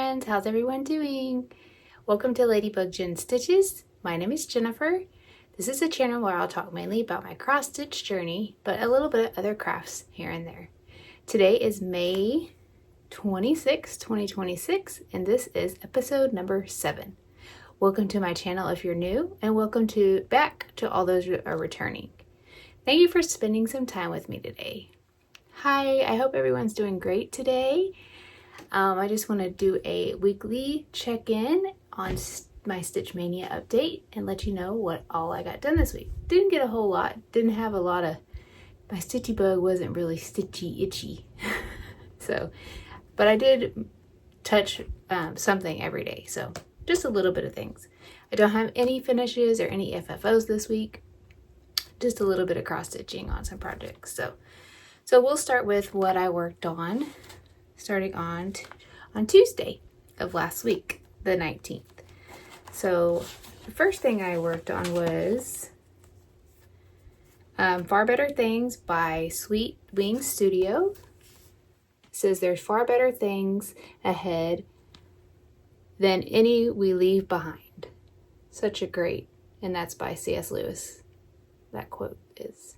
friends, how's everyone doing? Welcome to Ladybug Jen Stitches. My name is Jennifer. This is a channel where I'll talk mainly about my cross stitch journey, but a little bit of other crafts here and there. Today is May 26, 2026, and this is episode number 7. Welcome to my channel if you're new, and welcome back to all those who are returning. Thank you for spending some time with me today. Hi, I hope everyone's doing great today. I just want to do a weekly check-in on my Stitch Mania update and let you know what all I got done this week. Didn't get a whole lot, didn't have a lot of, my stitchy bug wasn't really stitchy itchy. But I did touch something every day, so just a little bit of things. I don't have any finishes or any FFOs this week, just a little bit of cross stitching on some projects. So we'll start with what I worked on, starting on Tuesday of last week, the 19th. So the first thing I worked on was Far Better Things by Sweet Wings Studio. It says there's far better things ahead than any we leave behind. Such a great, and that's by C.S. Lewis. That quote is.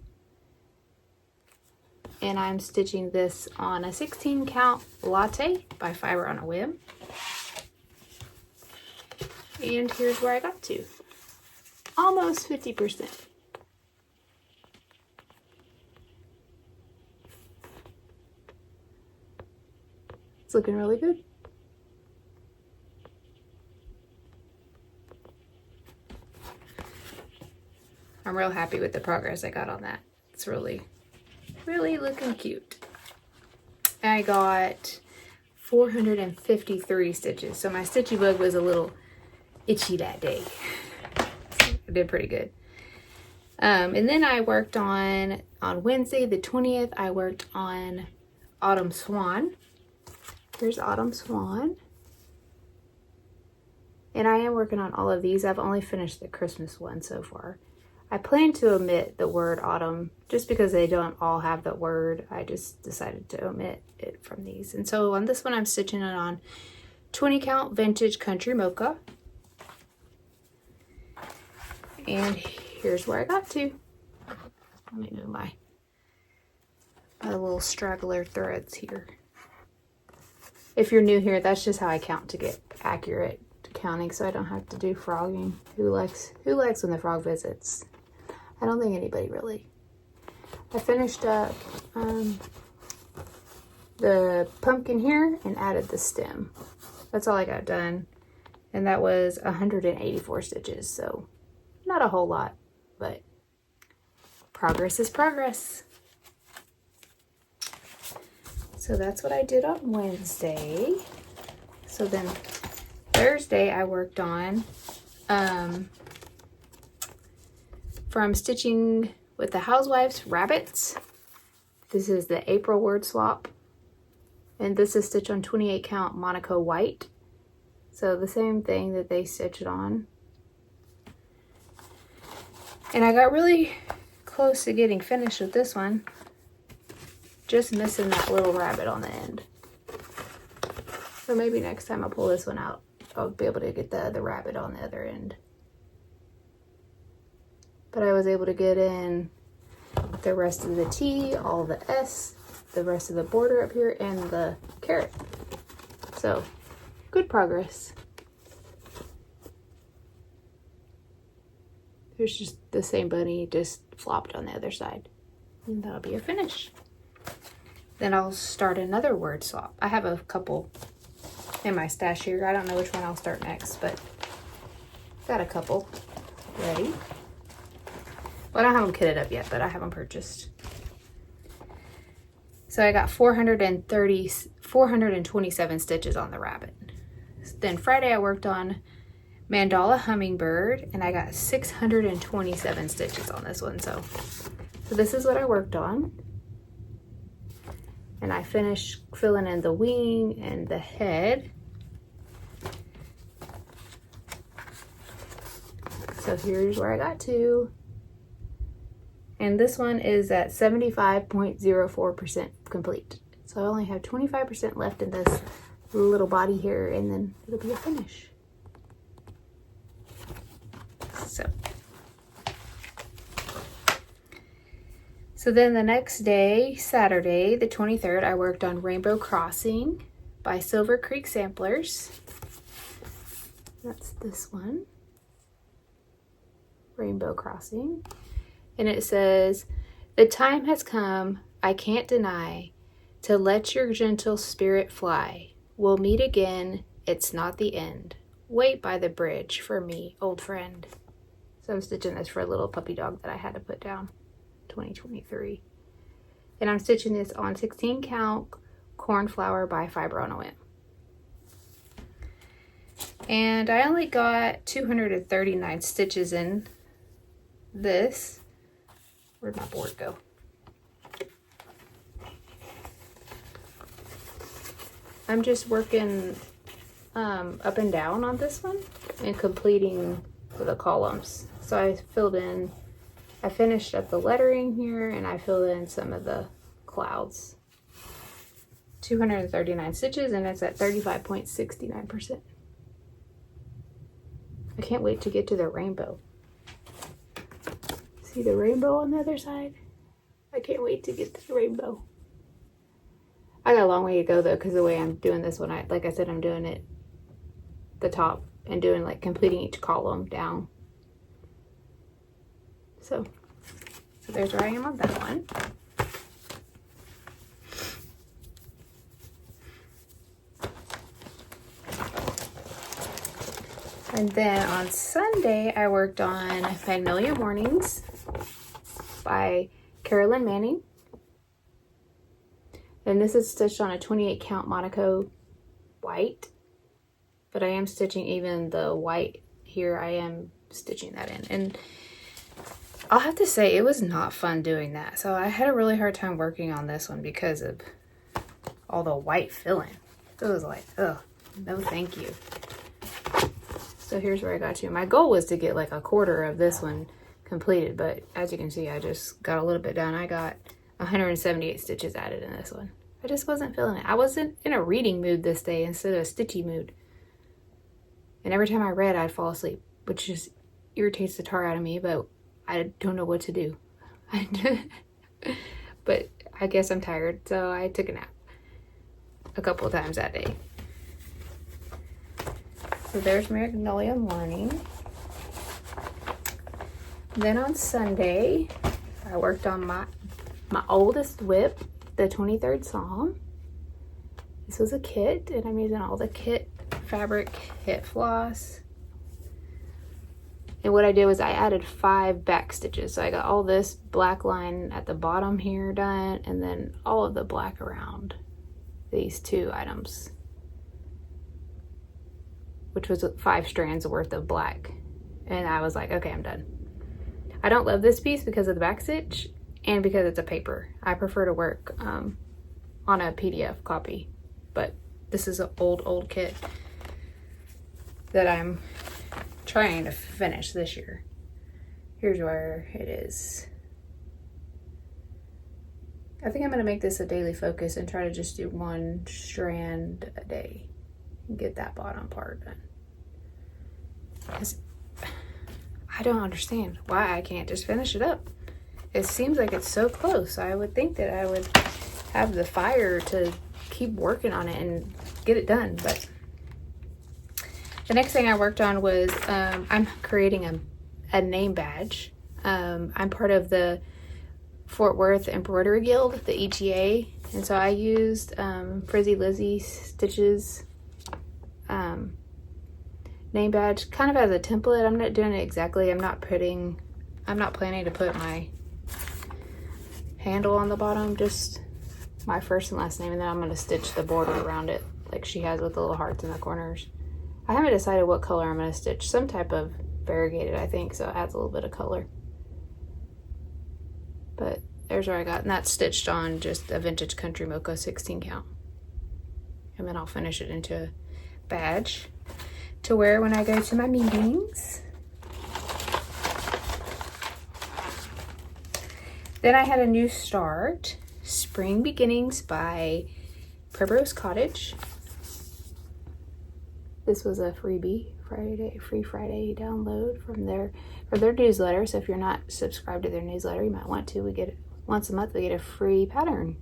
And I'm stitching this on a 16 count latte by Fiber on a Whim. And here's where I got to. Almost 50%. It's looking really good. I'm real happy with the progress I got on that. It's really looking cute. I got 453 stitches. So my stitchy bug was a little itchy that day. So I did pretty good. And then I worked on Wednesday the 20th, I worked on Autumn Swan. Here's Autumn Swan. And I am working on all of these. I've only finished the Christmas one so far. I plan to omit the word autumn just because they don't all have the word. I just decided to omit it from these. And so on this one, I'm stitching it on 20 count vintage country mocha. And here's where I got to. Let me move my little straggler threads here. If you're new here, that's just how I count to get accurate counting, so I don't have to do frogging. Who likes when the frog visits? I don't think anybody really. I finished up the pumpkin here and added the stem. That's all I got done. And that was 184 stitches, so not a whole lot, but progress is progress. So that's what I did on Wednesday. So then Thursday I worked on from Stitching with the Housewives Rabbits. This is the April word swap. And this is stitched on 28 count Monaco white. So the same thing that they stitched on. And I got really close to getting finished with this one. Just missing that little rabbit on the end. So maybe next time I pull this one out, I'll be able to get the rabbit on the other end. But I was able to get in the rest of the T, all the S, the rest of the border up here, and the carrot. So, good progress. There's just the same bunny, just flopped on the other side. And that'll be a finish. Then I'll start another word swap. I have a couple in my stash here. I don't know which one I'll start next, but got a couple ready. Well, I don't have them kitted up yet, but I have them purchased. So I got 427 stitches on the rabbit. Then Friday I worked on Mandala Hummingbird, and I got 627 stitches on this one. So this is what I worked on. And I finished filling in the wing and the head. So here's where I got to. And this one is at 75.04% complete. So I only have 25% left in this little body here, and then it'll be a finish. So then the next day, Saturday, the 23rd, I worked on Rainbow Crossing by Silver Creek Samplers. That's this one. Rainbow Crossing. And it says, "The time has come, I can't deny, to let your gentle spirit fly. We'll meet again, it's not the end. Wait by the bridge for me, old friend." So I'm stitching this for a little puppy dog that I had to put down. 2023. And I'm stitching this on 16 count cornflower by Fiber on a Whim. And I only got 239 stitches in this. Where'd my board go? I'm just working up and down on this one and completing the columns. So I finished up the lettering here, and I filled in some of the clouds. 239 stitches, and it's at 35.69%. I can't wait to get to the rainbow. See the rainbow on the other side? I can't wait to get to the rainbow. I got a long way to go though, because the way I'm doing this one, like I said, I'm doing it the top and doing like completing each column down. So there's where I am on that one. And then on Sunday, I worked on Magnolia Mornings by Carolyn Manning. And this is stitched on a 28 count Monaco white. But I am stitching even the white here. I am stitching that in. And I'll have to say, it was not fun doing that. So I had a really hard time working on this one because of all the white filling. So it was like, ugh, no thank you. So here's where I got to. My goal was to get like a quarter of this one completed. But as you can see, I just got a little bit done. I got 178 stitches added in this one. I just wasn't feeling it. I wasn't in a reading mood this day instead of a stitchy mood. And every time I read, I'd fall asleep, which just irritates the tar out of me, but I don't know what to do. But I guess I'm tired, so I took a nap a couple of times that day. So there's Magnolia Morning. Then on Sunday, I worked on my oldest whip, the 23rd Psalm. This was a kit, and I'm using all the kit fabric, kit floss. And what I did was I added 5 back stitches. So I got all this black line at the bottom here done, and then all of the black around these 2 items, which was 5 strands worth of black. And I was like, okay, I'm done. I don't love this piece because of the back stitch and because it's a paper. I prefer to work on a PDF copy, but this is an old kit that I'm trying to finish this year. Here's where it is. I think I'm going to make this a daily focus and try to just do 1 strand a day and get that bottom part done. Because I don't understand why I can't just finish it up. It seems like it's so close. I would think that I would have the fire to keep working on it and get it done, but the next thing I worked on was I'm creating a name badge. I'm part of the Fort Worth Embroidery Guild, the EGA, and so I used Frizzy Lizzy Stitches name badge kind of as a template. I'm not doing it exactly. I'm not planning to put my handle on the bottom, just my first and last name, and then I'm going to stitch the border around it like she has with the little hearts in the corners. I haven't decided what color I'm going to stitch. Some type of variegated, I think, so it adds a little bit of color. But there's where I got, and that's stitched on just a Vintage Country Mocha 16 count. And then I'll finish it into a badge to wear when I go to my meetings. Then I had a new start, Spring Beginnings by Primrose Cottage. This was a freebie free Friday download from their newsletter. So if you're not subscribed to their newsletter, you might want to. We get once a month we get a free pattern.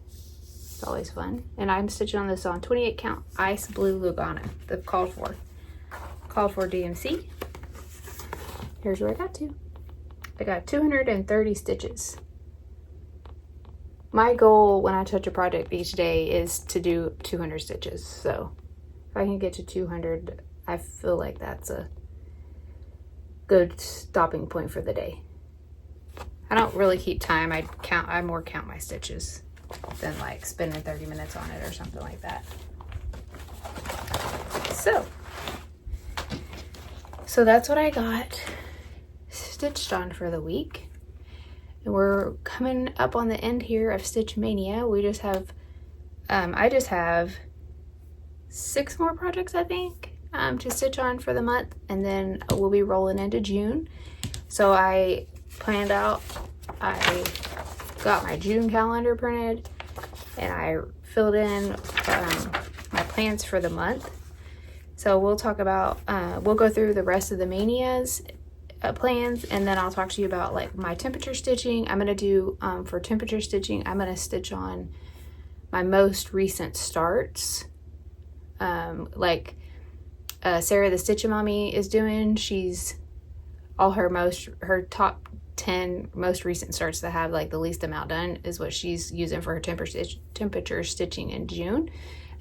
It's always fun. And I'm stitching on this on 28 count ice blue Lugana, the called for DMC. Here's where I got to. I got 230 stitches. My goal when I touch a project each day is to do 200 stitches. So if I can get to 200, I feel like that's a good stopping point for the day. I don't really keep time. I more count my stitches than like spending 30 minutes on it or something like that. So that's what I got stitched on for the week. And we're coming up on the end here of Stitch Mania. We just have, I just have 6 more projects, I think, to stitch on for the month. And then we'll be rolling into June. So I planned out, I got my June calendar printed and I filled in my plans for the month. So we'll talk about, we'll go through the rest of the May-NIA's plans, and then I'll talk to you about like my temperature stitching. I'm going to do, for temperature stitching, I'm going to stitch on my most recent starts. Like Sarah the Stitch Mommy is doing, she's all her top 10 most recent starts that have like the least amount done is what she's using for her temperature stitching in June.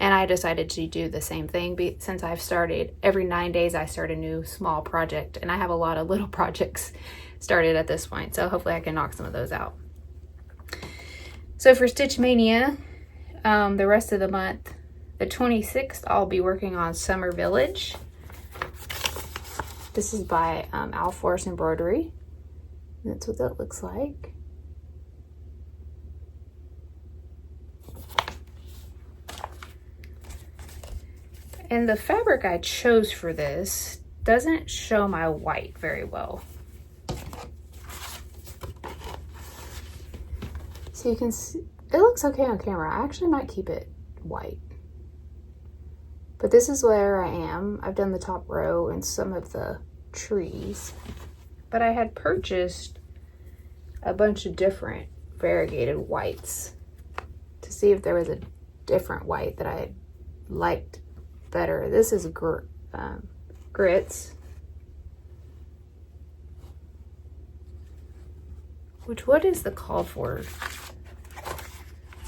And I decided to do the same thing since I've started. Every 9 days I start a new small project, and I have a lot of little projects started at this point. So hopefully I can knock some of those out. So for Stitch Mania, the rest of the month, the 26th, I'll be working on Summer Village. This is by Al Force Embroidery. That's what that looks like. And the fabric I chose for this doesn't show my white very well. So you can see, it looks okay on camera. I actually might keep it white. But this is where I am. I've done the top row and some of the trees. But I had purchased a bunch of different variegated whites to see if there was a different white that I liked better. This is grits, which what is the call for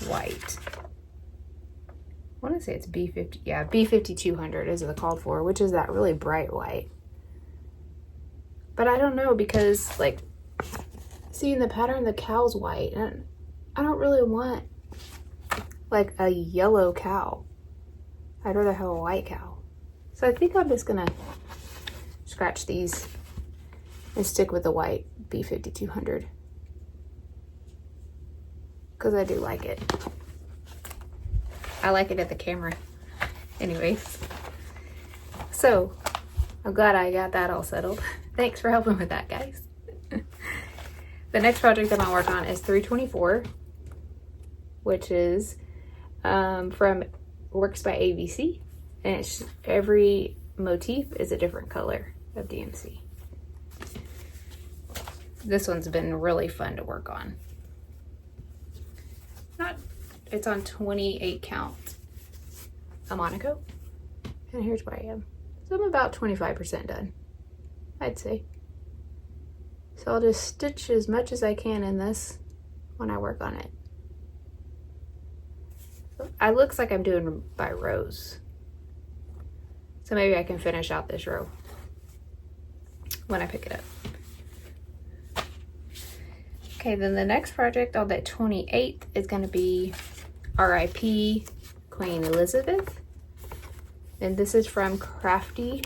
white? I want to say it's B50. Yeah, B5200 is the called for, which is that really bright white. But I don't know, because like seeing the pattern, the cow's white, and I don't really want like a yellow cow. I'd rather have a white cow. So I think I'm just gonna scratch these and stick with the white B5200 because I do like it. I like it at the camera. Anyways, so I'm glad I got that all settled. Thanks for helping with that, guys. The next project I'm gonna work on is 324, which is from Works by ABC, and it's every motif is a different color of DMC. This one's been really fun to work on. It's on 28 count a Monaco, and here's where I am. So I'm about 25% done, I'd say. So I'll just stitch as much as I can in this when I work on it. It looks like I'm doing by rows. So maybe I can finish out this row when I pick it up. Okay, then the next project on that 28th is going to be R.I.P. Queen Elizabeth. And this is from Craftly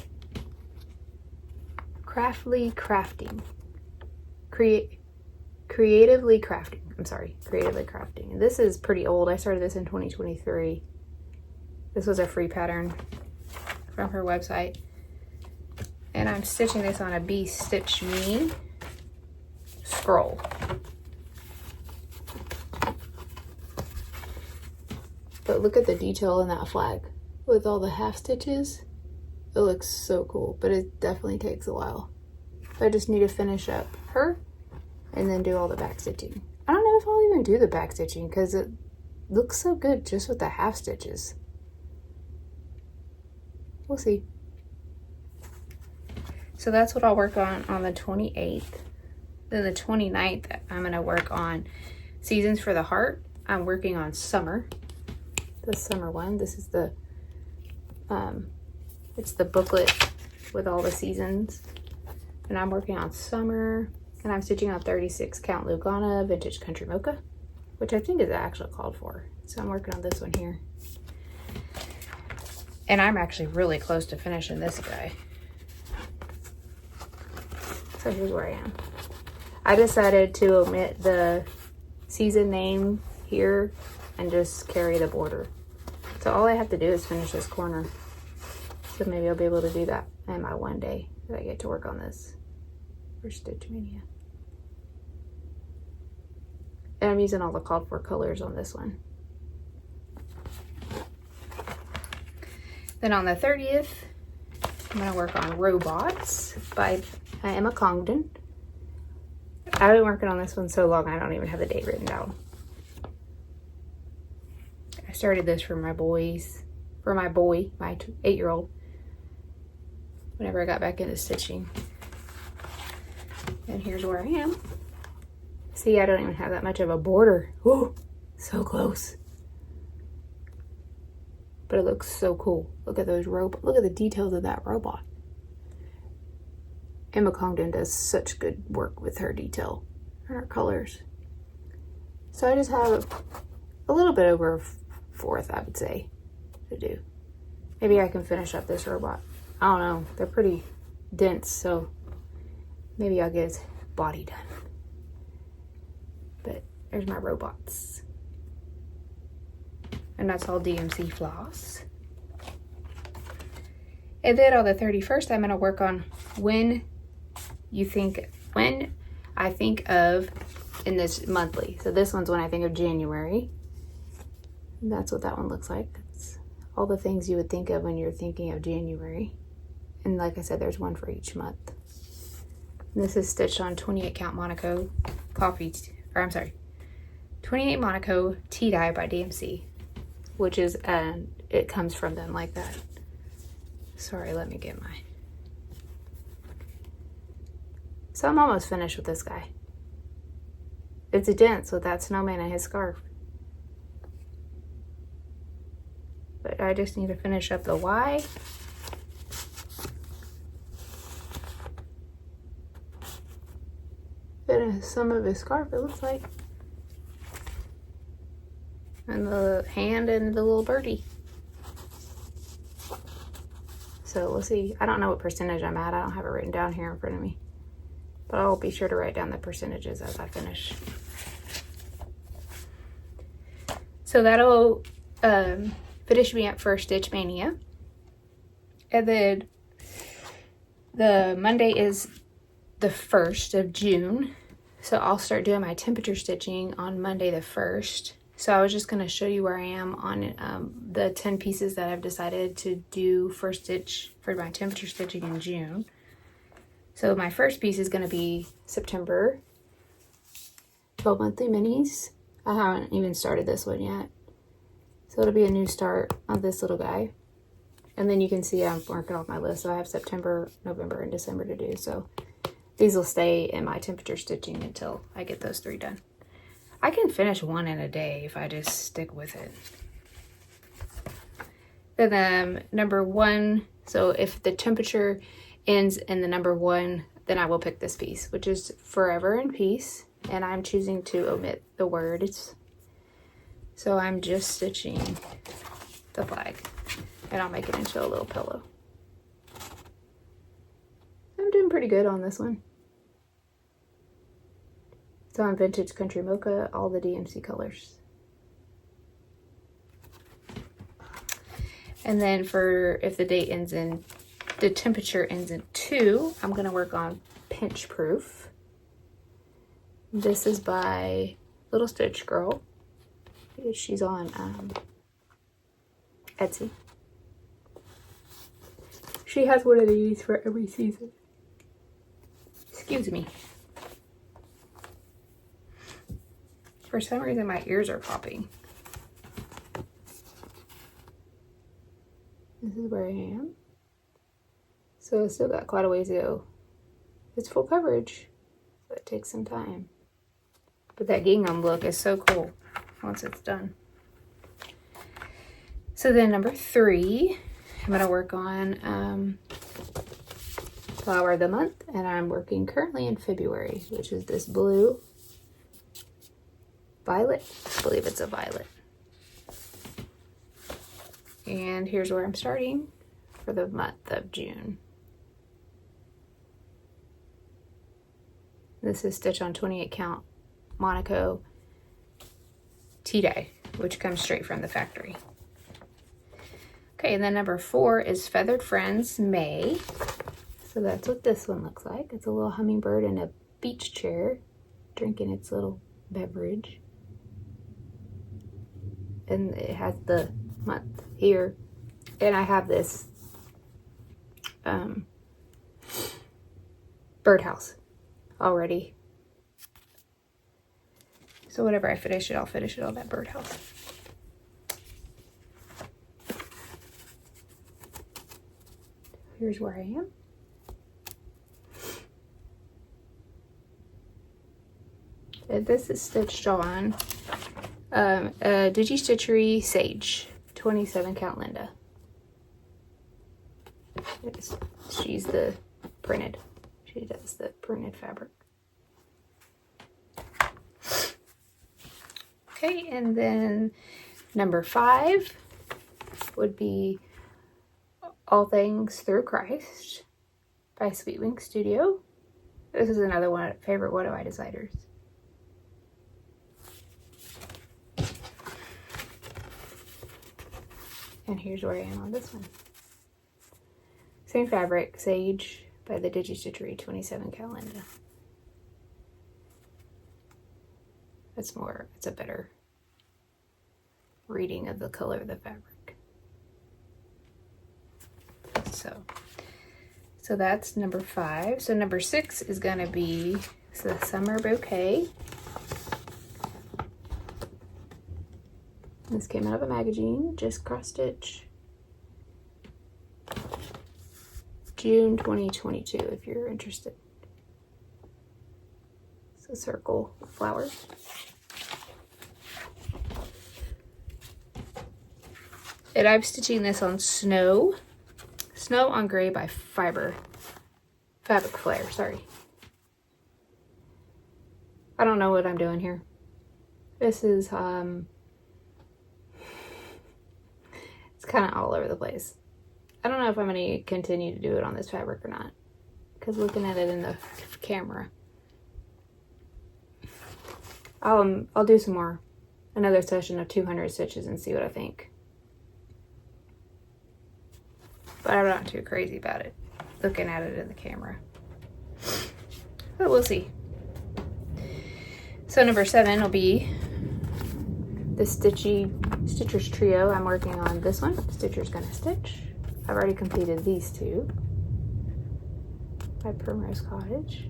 Crafting. Creatively Crafting. And this is pretty old. I started this in 2023. This was a free pattern from her website. And I'm stitching this on a Bee Stitch Me scroll. But look at the detail in that flag with all the half stitches. It looks so cool, but it definitely takes a while. I just need to finish up her and then do all the back stitching. I don't know if I'll even do the back stitching because it looks so good just with the half stitches. We'll see. So that's what I'll work on the 28th. Then the 29th, I'm gonna work on Seasons for the Heart. I'm working on summer, the summer one. This is the, it's the booklet with all the seasons. And I'm working on summer, and I'm stitching on 36 count Lugana Vintage Country Mocha, which I think is actually called for. So I'm working on this one here. And I'm actually really close to finishing this guy. So here's where I am. I decided to omit the season name here and just carry the border. So all I have to do is finish this corner. So maybe I'll be able to do that in my one day that I get to work on this for Stitch Mania. And I'm using all the called for colors on this one. Then on the 30th, I'm gonna work on Robots by Emma Congdon. I've been working on this one so long, I don't even have the date written down. I started this for my boys, for my boy, my 8-year-old, whenever I got back into stitching. And here's where I am. See, I don't even have that much of a border. Ooh, so close. But it looks so cool. Look at those look at the details of that robot. Emma Congdon does such good work with her detail and her colors. So I just have a little bit over a fourth, I would say, to do. Maybe I can finish up this robot. I don't know. They're pretty dense, so maybe I'll get his body done. But there's my robots. And that's all DMC floss. And then on the 31st, I'm gonna work on when I think of in this monthly. So this one's when I think of January. And that's what that one looks like. It's all the things you would think of when you're thinking of January. And like I said, there's one for each month. And this is stitched on 28 count Monaco 28 Monaco tea dye by DMC, which is, it comes from them like that. Sorry, let me get my, so I'm almost finished with this guy. It's a dense with that snowman and his scarf. But I just need to finish up the Y. And some of his scarf, it looks like. And the hand and the little birdie. So we'll see. I don't know what percentage I'm at. I don't have it written down here in front of me. But I'll be sure to write down the percentages as I finish. So that'll finish me up for Stitch Mania. And then the Monday is the 1st of June. So I'll start doing my temperature stitching on Monday the 1st. So I was just going to show you where I am on the 10 pieces that I've decided to do for my temperature stitching in June. So my first piece is going to be September 12 monthly minis. I haven't even started this one yet. So it'll be a new start on this little guy. And then you can see I'm working off my list. So I have September, November, and December to do. So these will stay in my temperature stitching until I get those 3 done. I can finish one in a day if I just stick with it. Then number 1, so if the temperature ends in the number 1, then I will pick this piece, which is Forever in Peace. And I'm choosing to omit the words. So I'm just stitching the flag. And I'll make it into a little pillow. I'm doing pretty good on this one. So on Vintage Country Mocha, all the DMC colors. And then for if the date ends in, the temperature ends in 2, I'm gonna work on Pinch Proof. This is by Little Stitch Girl. She's on Etsy. She has one of these for every season. Excuse me. For some reason my ears are popping. This is where I am. So it's still got quite a ways to go. It's full coverage, so it takes some time. But that gingham look is so cool once it's done. So then number 3, I'm gonna work on Flower of the Month, and I'm working currently in February, which is this blue violet. I believe it's a violet. And here's where I'm starting for the month of June. This is stitch on 28 count Monaco tea-dye, which comes straight from the factory. Okay, and then number 4 is Feathered Friends May. So that's what this one looks like. It's a little hummingbird in a beach chair drinking its little beverage. And it has the month here. And I have this birdhouse already. So whenever I finish it, I'll finish it on that birdhouse. Here's where I am. And this is stitched on Digi Stitchery Sage, 27 count Linda. She's the printed. She does the printed fabric. Okay, and then number 5 would be All Things Through Christ by Sweet Wing Studio. This is another favorite one of my designers. And here's where I am on this one. Same fabric, Sage by the Digi Stitchery 27 count Linda. It's a better reading of the color of the fabric. So that's number 5. So number 6 is gonna be the Summer Bouquet. This came out of a magazine, just cross stitch. June 2022, if you're interested. It's a circle of flowers. And I'm stitching this on Snow on Gray by Fabric Flare, sorry. I don't know what I'm doing here. This is, it's kind of all over the place. I don't know if I'm going to continue to do it on this fabric or not, because looking at it in the camera. I'll do another session of 200 stitches and see what I think. But I'm not too crazy about it, looking at it in the camera. But we'll see. So number 7 will be the Stitcher's Trio. I'm working on this one, Stitcher's Gonna Stitch. I've already completed these 2 by Primrose Cottage.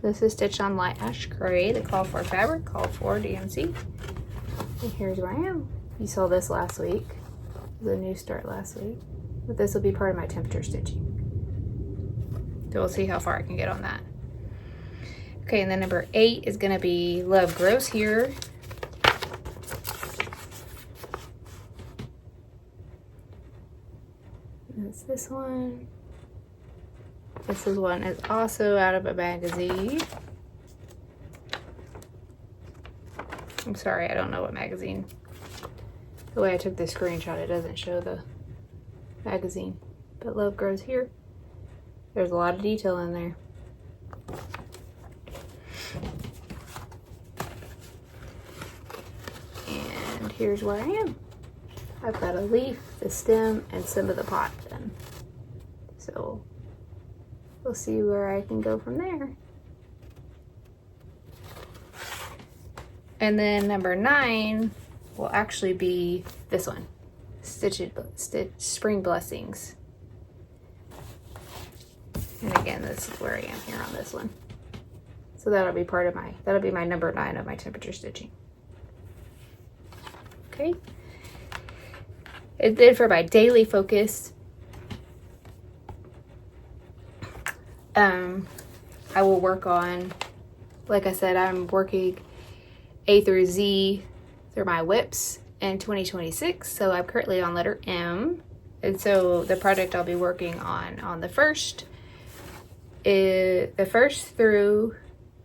This is stitched on Light Ash Gray, the call for fabric, call for DMC. And here's where I am. You saw this last week, the new start last week. But this will be part of my temperature stitching. So we'll see how far I can get on that. Okay, and then number 8 is gonna be Love Grows Here. That's this one. This one is also out of a magazine. I'm sorry, I don't know what magazine. The way I took this screenshot, it doesn't show the magazine. But Love Grows Here. There's a lot of detail in there. And here's where I am. I've got a leaf, the stem, and some of the pot done. So we'll see where I can go from there. And then number 9 will actually be this one, Spring Blessings And again, this is where I am here on this one. So that'll be part of that'll be my number 9 of my temperature stitching. Okay. And then for my daily focus, I will work on, like I said, I'm working A through Z through my whips in 2026. So I'm currently on letter M. And so the project I'll be working on the first is the 1st through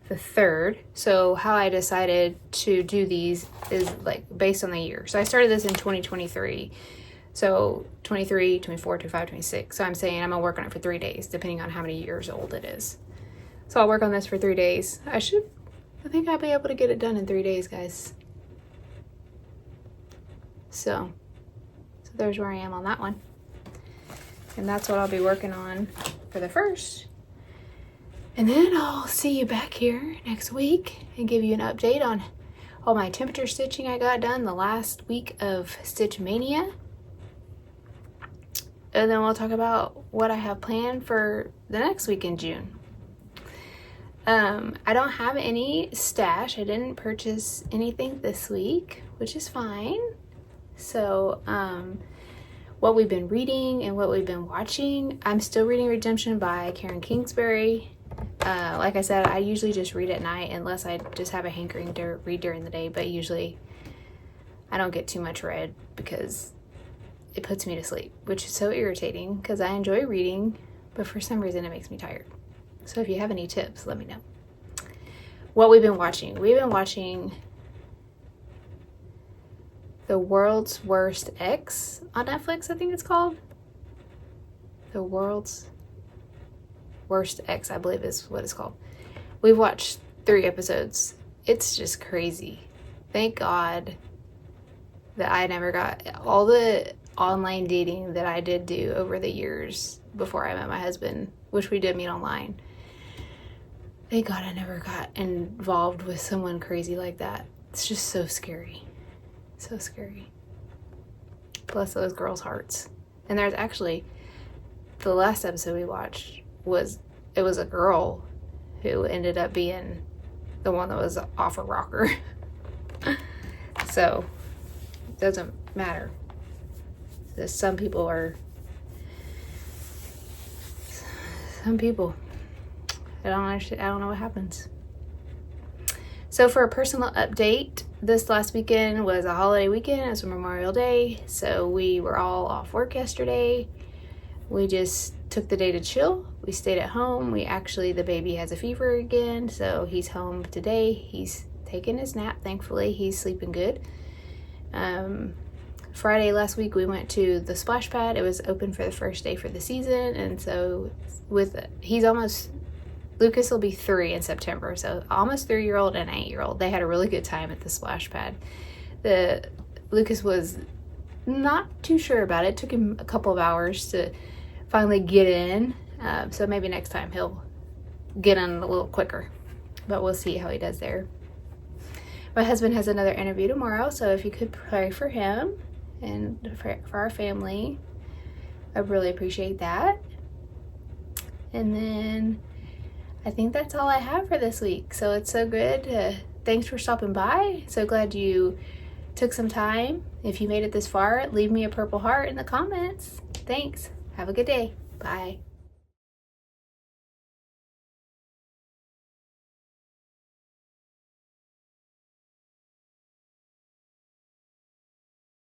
the 3rd. So how I decided to do these is like based on the year. So I started this in 2023. So 23, 24, 25, 26. So I'm saying I'm gonna work on it for 3 days, depending on how many years old it is. So I'll work on this for 3 days. I think I'll be able to get it done in 3 days, guys. So there's where I am on that one. And that's what I'll be working on for the first. And then I'll see you back here next week and give you an update on all my temperature stitching I got done the last week of Stitch Mania. And then we'll talk about what I have planned for the next week in June. I don't have any stash. I didn't purchase anything this week, which is fine. So, what we've been reading and what we've been watching, I'm still reading Redemption by Karen Kingsbury. Like I said, I usually just read at night unless I just have a hankering to read during the day, but usually I don't get too much read because it puts me to sleep, which is so irritating because I enjoy reading, but for some reason it makes me tired. So if you have any tips, let me know. What we've been watching. We've been watching The World's Worst Ex on Netflix, I think it's called. The World's Worst Ex, I believe is what it's called. We've watched 3 episodes. It's just crazy. Thank God that I never got all the online dating that I did do over the years before I met my husband, which we did meet online. Thank God I never got involved with someone crazy like that. It's just so scary. So scary. Bless those girls' hearts. And there's actually, the last episode we watched was a girl who ended up being the one that was off a rocker. So it doesn't matter. Some people, I don't know what happens. So for a personal update, this last weekend was a holiday weekend. It was Memorial Day. So we were all off work yesterday. We just took the day to chill. We stayed at home. The baby has a fever again. So he's home today. He's taking his nap, thankfully. He's sleeping good. Friday last week we went to the splash pad. It was open for the first day for the season, and so Lucas will be 3 in September, so almost 3-year-old and 8-year-old. They had a really good time at the splash pad. Lucas was not too sure about it. It took him a couple of hours to finally get in, so maybe next time he'll get in a little quicker, but we'll see how he does there. My husband has another interview tomorrow, so if you could pray for him and for our family, I'd really appreciate that. And then I think that's all I have for this week. So it's so good. Thanks for stopping by. So glad you took some time. If you made it this far, leave me a purple heart in the comments. Thanks. Have a good day. Bye.